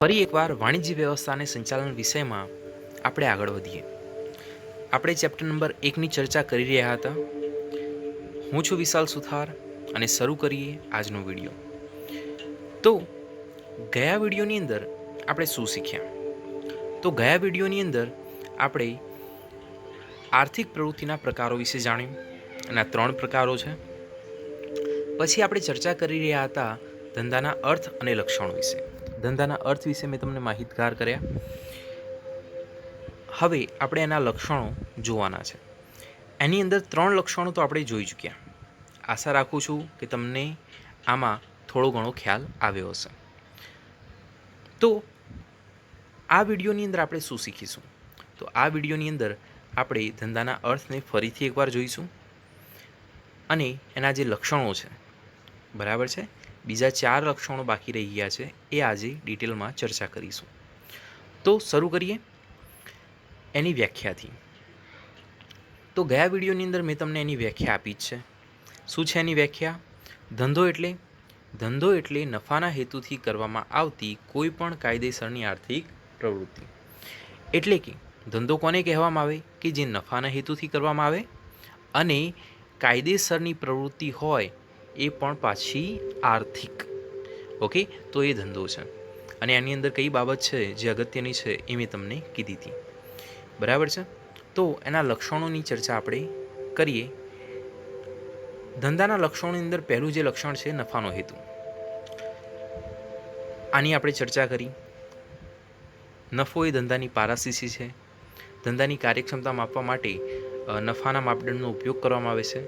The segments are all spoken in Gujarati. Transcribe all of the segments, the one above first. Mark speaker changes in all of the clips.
Speaker 1: ફરી એકવાર વાણિજ્ય વ્યવસ્થા અને સંચાલન વિષયમાં આપણે આગળ વધીએ. આપણે ચેપ્ટર નંબર 1ની ચર્ચા કરી રહ્યા હતા. હું છું વિશાલ સુથાર અને શરૂ કરીએ આજનો વિડીયો. તો ગયા વિડીયોની અંદર આપણે શું શીખ્યા? તો ગયા વિડીયોની અંદર આપણે આર્થિક પ્રવૃત્તિના પ્રકારો વિશે જાણ્યું અને આ 3 પ્રકારો છે. પછી આપણે ચર્ચા કરી રહ્યા હતા ધંધાના અર્થ અને લક્ષણો વિશે. ધંધાના અર્થ વિશે મેં તમને માહિતગાર કર્યા. હવે આપણે એના લક્ષણો જોવાના છે. એની અંદર 3 લક્ષણો તો આપણે જોઈ ચૂક્યા. આશા રાખું છું કે તમને આમાં થોડો ઘણો ખ્યાલ આવ્યો હશે. તો આ વિડીયોની અંદર આપણે શું શીખીશું? તો આ વિડીયોની અંદર આપણે ધંધાના અર્થને ફરીથી એકવાર જોઈશું અને એના જે લક્ષણો છે, બરાબર છે, બીજા 4 લક્ષણો બાકી રહી ગયા છે, એ આજે ડિટેલમાં ચર્ચા કરીશું. તો શરૂ કરીએ એની વ્યાખ્યાથી. તો ગયા વિડીયોની અંદર મેં તમને એની વ્યાખ્યા આપી જ છે. શું છે એની વ્યાખ્યા? ધંધો એટલે નફાના હેતુથી કરવામાં આવતી કોઈ પણ કાયદેસરની આર્થિક પ્રવૃત્તિ. એટલે કે ધંધો કોને કહેવામાં આવે? કે જે નફાના હેતુથી કરવામાં આવે અને કાયદેસરની પ્રવૃત્તિ હોય, એ પણ પાછી આર્થિક. ઓકે, તો એ ધંધો છે. અને આની અંદર કઈ બાબત છે જે અગત્યની છે એ મેં તમને કીધી હતી, બરાબર છે. તો એના લક્ષણોની ચર્ચા આપણે કરીએ. ધંધાના લક્ષણોની અંદર પહેલું જે લક્ષણ છે નફાનો હેતુ. આની આપણે ચર્ચા કરી. નફો એ ધંધાની પારાશીશી છે. ધંધાની કાર્યક્ષમતા માપવા માટે નફાના માપદંડનો ઉપયોગ કરવામાં આવે છે.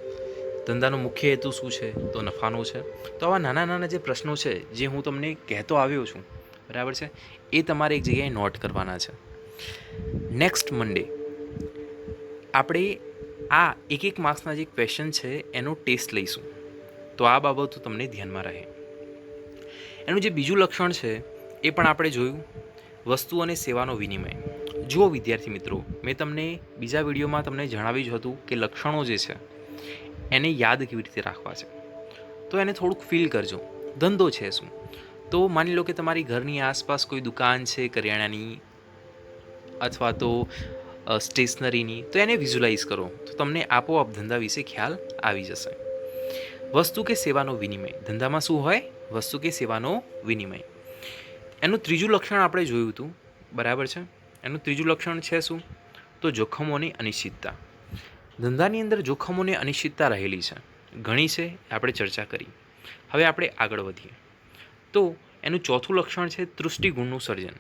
Speaker 1: ધંધાનો મુખ્ય હેતુ શું છે? તો નફાનો છે. તો આવા નાના નાના જે પ્રશ્નો છે જે હું તમને કહેતો આવ્યો છું, બરાબર છે, એ તમારે એક જગ્યાએ નોટ કરવાના છે. નેક્સ્ટ મંડે આપણે આ એક માર્ક્સના જે ક્વેશ્ચન છે એનો ટેસ્ટ લઈશું. તો આ બાબતો તમને ધ્યાનમાં રહે. એનું જે બીજું લક્ષણ છે એ પણ આપણે જોયું, વસ્તુ અને સેવાનો વિનિમય. જુઓ વિદ્યાર્થી મિત્રો, મેં તમને બીજા વિડીયોમાં તમને જણાવ્યું જ હતું કે લક્ષણો જે છે એને યાદ કેવી રીતે રાખવા છે. તો એને થોડુંક ફીલ કરજો. ધંધો છે શું? તો માની લો કે તમારી ઘરની આસપાસ કોઈ દુકાન છે કરિયાણાની અથવા તો સ્ટેશનરીની, તો એને વિઝ્યુલાઇઝ કરો તો તમને આપોઆપ ધંધા વિશે ખ્યાલ આવી જશે. વસ્તુ કે સેવાનો વિનિમય. ધંધામાં શું હોય? વસ્તુ કે સેવાનો વિનિમય. એનું ત્રીજું લક્ષણ આપણે જોયું હતું, બરાબર છે. એનું ત્રીજું લક્ષણ છે શું? તો જોખમોની અનિશ્ચિતતા. ધંધાની અંદર જોખમોની અનિશ્ચિતતા રહેલી છે, ઘણી છે, આપણે ચર્ચા કરી. હવે આપણે આગળ વધીએ. તો એનું ચોથું લક્ષણ છે તૃષ્ટિગુણનું સર્જન.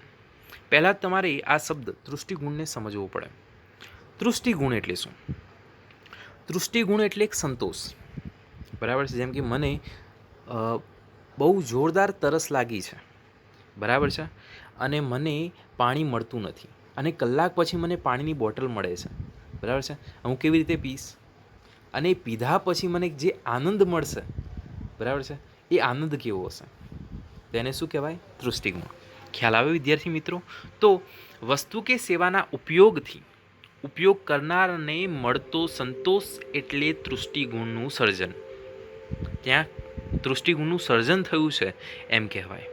Speaker 1: પહેલાં તમારે આ શબ્દ તૃષ્ટિગુણને સમજવો પડે. તૃષ્ટિગુણ એટલે શું? તૃષ્ટિગુણ એટલે એક સંતોષ, બરાબર છે. જેમ કે મને બહુ જોરદાર તરસ લાગી છે, બરાબર છે, અને મને પાણી મળતું નથી અને કલાક પછી મને પાણીની બોટલ મળે છે, બરાબર છે. હું કેવી રીતે પીશ? અને પીધા પછી મને જે આનંદ મળશે, બરાબર છે, એ આનંદ કેવો હશે? તેને શું કહેવાય? તૃષ્ટિગુણ. ખ્યાલ આવે વિદ્યાર્થી મિત્રો? તો વસ્તુ કે સેવાના ઉપયોગ કરનારને મળતો સંતોષ એટલે તૃષ્ટિગુણનું સર્જન. ત્યાં તૃષ્ટિગુણનું સર્જન થયું છે એમ કહેવાય.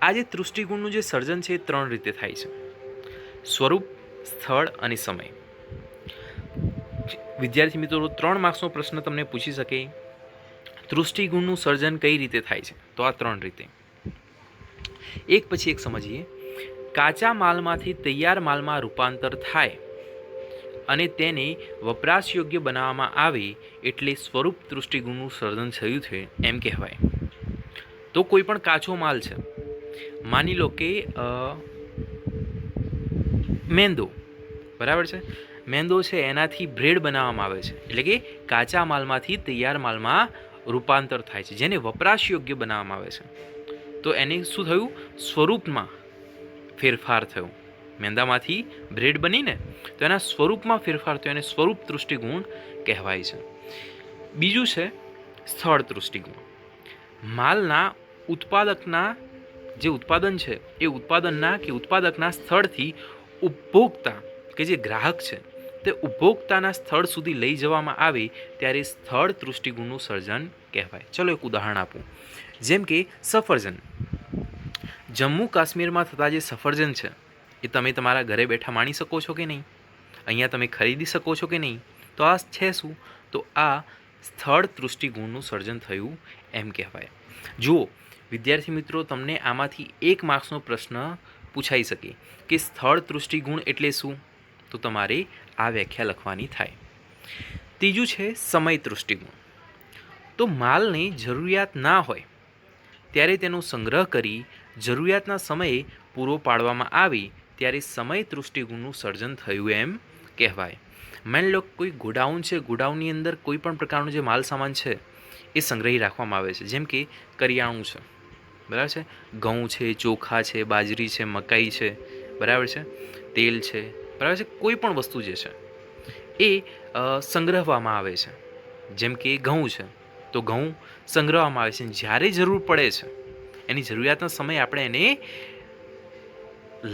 Speaker 1: આ જે તૃષ્ટિગુણનું જે સર્જન છે એ 3 રીતે થાય છે: સ્વરૂપ, સ્થળ અને સમય. વિદ્યાર્થી મિત્રો, 3 માર્ક્સનો પ્રશ્ન તમને પૂછી શકે, તૃષ્ટિગુણનું સર્જન કઈ રીતે થાય છે? તો આ 3 રીતે. એક પછી એક સમજીએ. કાચા માલમાંથી તૈયાર માલમાં રૂપાંતર થાય અને તેને વપરાશ યોગ્ય બનાવવામાં આવે એટલે સ્વરૂપ તૃષ્ટિગુણનું સર્જન થયું છે એમ કહેવાય. તો કોઈ પણ કાચો માલ છે, માની લો કે મેંદો, બરાબર છે, મેંદો છે, એનાથી બ્રેડ બનાવવામાં આવે છે. એટલે કે કાચા માલમાંથી તૈયાર માલમાં રૂપાંતર થાય છે, જેને વપરાશ યોગ્ય બનાવવામાં આવે છે. તો એને શું થયું? સ્વરૂપમાં ફેરફાર થયો. મેંદામાંથી બ્રેડ બનીને તો એના સ્વરૂપમાં ફેરફાર થયો, એને સ્વરૂપ તૃષ્ટિગુણ કહેવાય છે. બીજું છે સ્થળ તૃષ્ટિગુણ. માલના ઉત્પાદકના જે ઉત્પાદન છે એ ઉત્પાદકના સ્થળથી ઉપભોક્તા કે જે ગ્રાહક છે તે ઉપભોક્તાના સ્થળ સુધી લઈ જવામાં આવે ત્યારે સ્થળ તૃષ્ટિગુણનું સર્જન કહેવાય. ચલો એક ઉદાહરણ આપું. જેમ કે સફરજન. જમ્મુ કાશ્મીરમાં થતા જે સફરજન છે એ તમે તમારા ઘરે બેઠા માણી શકો છો કે નહીં? અહીંયા તમે ખરીદી શકો છો કે નહીં? તો આ છે શું? તો આ સ્થળ દૃષ્ટિગુણનું સર્જન થયું એમ કહેવાય. જુઓ વિદ્યાર્થી મિત્રો, તમને આમાંથી 1 માર્ક્સનો પ્રશ્ન પૂછાઈ શકે કે સ્થળ દૃષ્ટિગુણ એટલે શું? તો તમારે આ વ્યાખ્યા લખવાની થાય. ત્રીજું છે સમય દૃષ્ટિગુણ. તો માલને જરૂરિયાત ના હોય ત્યારે તેનો સંગ્રહ કરી જરૂરિયાતના સમયે પૂરો પાડવામાં આવે ત્યારે સમય દૃષ્ટિગુણનું સર્જન થયું એમ કહેવાય. માની લો કોઈ ગોડાઉન છે, ગોડાઉનની અંદર કોઈ પણ પ્રકારનો જે માલ સામાન છે એ સંગ્રહી રાખવામાં આવે છે. જેમ કે કરિયાણું છે, બરાબર છે, ઘઉં છે, ચોખા છે, બાજરી છે, મકાઈ છે, બરાબર છે, તેલ છે, બરાબર છે, કોઈ પણ વસ્તુ જે છે એ સંગ્રહવામાં આવે છે. જેમ કે ઘઉં છે તો ઘઉં સંગ્રહવામાં આવે છે. જ્યારે જરૂર પડે છે, એની જરૂરિયાતના સમયે આપણે એને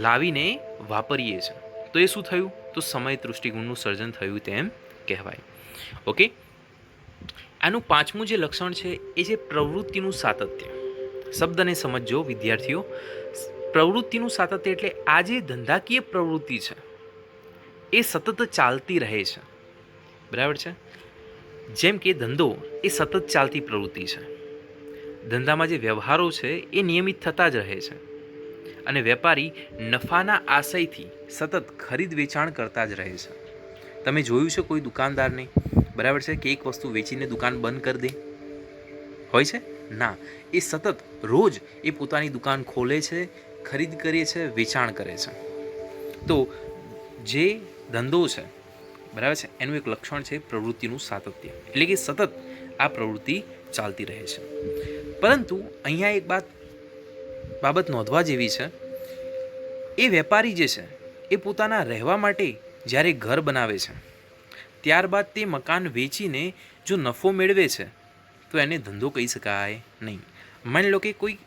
Speaker 1: લાવીને વાપરીએ છીએ, તો એ શું થયું? તો સમય દૃષ્ટિગુણનું સર્જન થયું તેમ કહેવાય. ઓકે, આનું 5મું જે લક્ષણ છે એ છે પ્રવૃત્તિનું સાતત્ય. શબ્દને સમજજો વિદ્યાર્થીઓ. પ્રવૃત્તિનું સાતત્ય એટલે આ જે ધંધાકીય પ્રવૃત્તિ છે એ સતત ચાલતી રહે છે, બરાબર છે. જેમ કે ધંધો એ સતત ચાલતી પ્રવૃત્તિ છે. ધંધામાં જે વ્યવહારો છે એ નિયમિત થતા જ રહે છે અને વેપારી નફાના આશયથી સતત ખરીદ વેચાણ કરતા જ રહે છે. તમે જોયું છે કોઈ દુકાનદારને, બરાબર છે, કે એક વસ્તુ વેચીને દુકાન બંધ કરી દે હોય છે? ના, એ સતત રોજ એ પોતાની દુકાન ખોલે છે, ખરીદ કરે છે, વેચાણ કરે છે. તો જે ધંધો છે, બરાબર છે, એનું એક લક્ષણ છે પ્રવૃત્તિનું સાતત્ય, એટલે કે સતત આ પ્રવૃત્તિ ચાલતી રહે છે. પરંતુ અહીંયા એક બાબત નોંધવા જેવી છે. એ વેપારી જે છે એ પોતાના રહેવા માટે જ્યારે ઘર બનાવે છે ત્યારબાદ તે મકાન વેચીને જો નફો મેળવે છે તો એને ધંધો કહી શકાય નહીં. માની લો કે કોઈ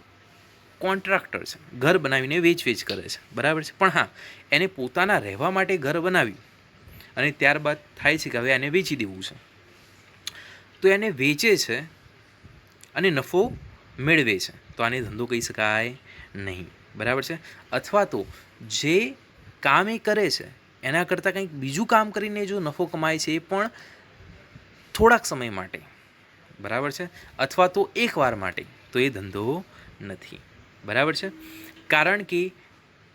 Speaker 1: કોન્ટ્રાક્ટર છે, ઘર બનાવીને વેચ કરે છે, બરાબર છે, પણ હા, એને પોતાના રહેવા માટે ઘર બનાવ્યું અને ત્યારબાદ થાય છે કે હવે એને વેચી દેવું છે, તો એને વેચે છે અને નફો મેળવે છે, તો આને ધંધો કહી શકાય નહીં, બરાબર છે. અથવા તો જે કામ એ કરે છે એના કરતાં કંઈક બીજું કામ કરીને જો નફો કમાય છે એ પણ થોડાક સમય માટે, બરાબર છે, અથવા તો એકવાર માટે, તો એ ધંધો નથી, બરાબર છે. કારણ કે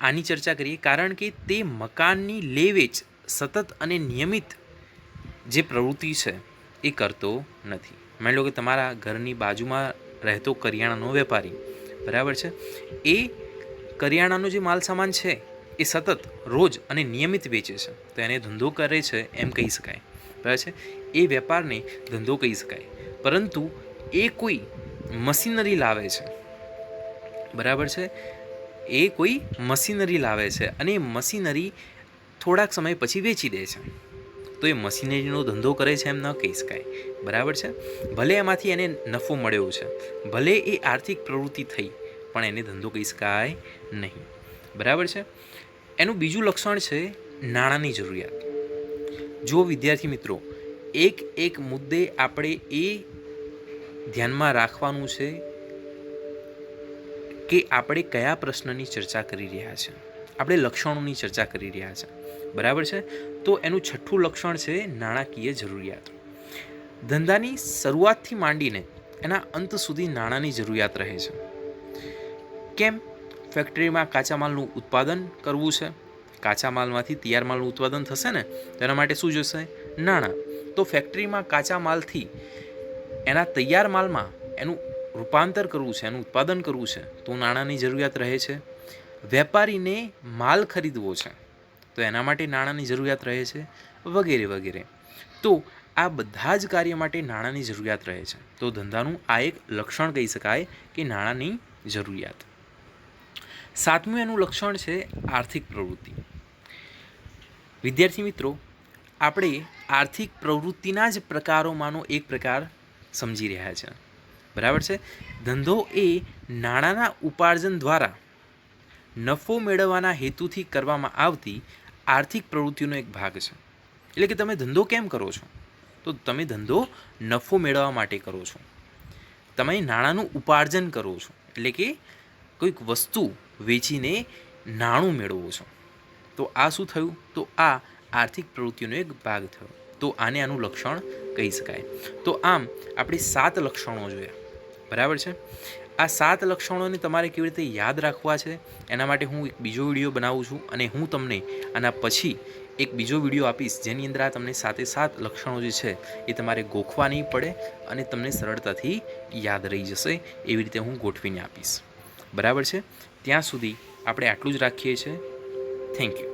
Speaker 1: આની ચર્ચા કરીએ, કારણ કે તે મકાનની લે વેચ સતત અને નિયમિત જે પ્રવૃત્તિ છે એ કરતો નથી. માની લો કે તમારા ઘરની બાજુમાં રહેતો કરિયાણાનો વેપારી, બરાબર છે, એ કરિયાણાનો જે માલ સામાન છે એ સતત રોજ અને નિયમિત વેચે છે, તો એને ધંધો કરે છે એમ કહી શકાય, બરાબર છે. એ વેપારને ધંધો કહી શકાય. પરંતુ એ કોઈ મશીનરી લાવે છે, બરાબર છે, એ કોઈ મશીનરી લાવે છે અને એ મશીનરી થોડાક સમય પછી વેચી દે છે, તો એ મશીનરીનો ધંધો કરે છે એમ ન કહી શકાય, બરાબર છે. ભલે એમાંથી એને નફો મળ્યો છે, ભલે એ આર્થિક પ્રવૃત્તિ થઈ, પણ એને ધંધો કહી શકાય નહીં, બરાબર છે. એનું બીજું લક્ષણ છે નાણાંની જરૂરિયાત. જો વિદ્યાર્થી મિત્રો, એક મુદ્દે આપણે એ ધ્યાનમાં રાખવાનું છે કે આપણે કયા પ્રશ્નની ચર્ચા કરી રહ્યા છે. આપણે લક્ષણોની ચર્ચા કરી રહ્યા છે, બરાબર છે. તો એનું 6થું લક્ષણ છે નાણાકીય જરૂરિયાત. ધંધાની શરૂઆતથી માંડીને એના અંત સુધી નાણાંની જરૂરિયાત રહે છે. કેમ? ફેક્ટરીમાં કાચા માલનું ઉત્પાદન કરવું છે, કાચા માલમાંથી તૈયાર માલનું ઉત્પાદન થશે ને, તો એના માટે શું જોશે? નાણાં. તો ફેક્ટરીમાં કાચા માલથી એના તૈયાર માલમાં એનું રૂપાંતર કરવું છે, એનું ઉત્પાદન કરવું છે, તો નાણાંની જરૂરિયાત રહે છે. વેપારીને માલ ખરીદવો છે, તો એના માટે નાણાંની જરૂરિયાત રહે છે, વગેરે વગેરે. તો આ બધા જ કાર્ય માટે નાણાંની જરૂરિયાત રહે છે. તો ધંધાનું આ એક લક્ષણ કહી શકાય કે નાણાંની જરૂરિયાત. 7મું એનું લક્ષણ છે આર્થિક પ્રવૃત્તિ. વિદ્યાર્થી મિત્રો, આપણે આર્થિક પ્રવૃત્તિના જ પ્રકારોમાંનો એક પ્રકાર સમજી રહ્યા છે, બરાબર છે. ધંધો એ નાણાંના ઉપાર્જન દ્વારા નફો મેળવવાના હેતુથી કરવામાં આવતી આર્થિક પ્રવૃત્તિનો એક ભાગ છે. એટલે કે તમે ધંધો કેમ કરો છો? તો તમે ધંધો નફો મેળવવા માટે કરો છો. તમે નાણાંનું ઉપાર્જન કરો છો, એટલે કે કોઈક વસ્તુ વેચીને નાણું મેળવો છો. તો આ શું થયું? તો આ આર્થિક પ્રવૃત્તિનો એક ભાગ થયો. તો આનું લક્ષણ કહી શકાય. તો આમ આપણે 7 લક્ષણો જોયા. બરાબર છે. આ 7 લક્ષણોને તમારે કેવી રીતે યાદ રાખવા છે એના માટે હું એક બીજો વિડીયો બનાવું છું, અને હું તમને આના પછી એક બીજો વિડીયો આપીશ જેની અંદર આ તમને 7 લક્ષણો જે છે એ તમારે ગોખવા નહીં પડે અને તમને સરળતાથી યાદ રહી જશે. એવી રીતે હું ગોઠવીને આપીશ. બરાબર છે. ત્યાં સુધી આપણે આટલું જ રાખીએ છીએ. Thank you.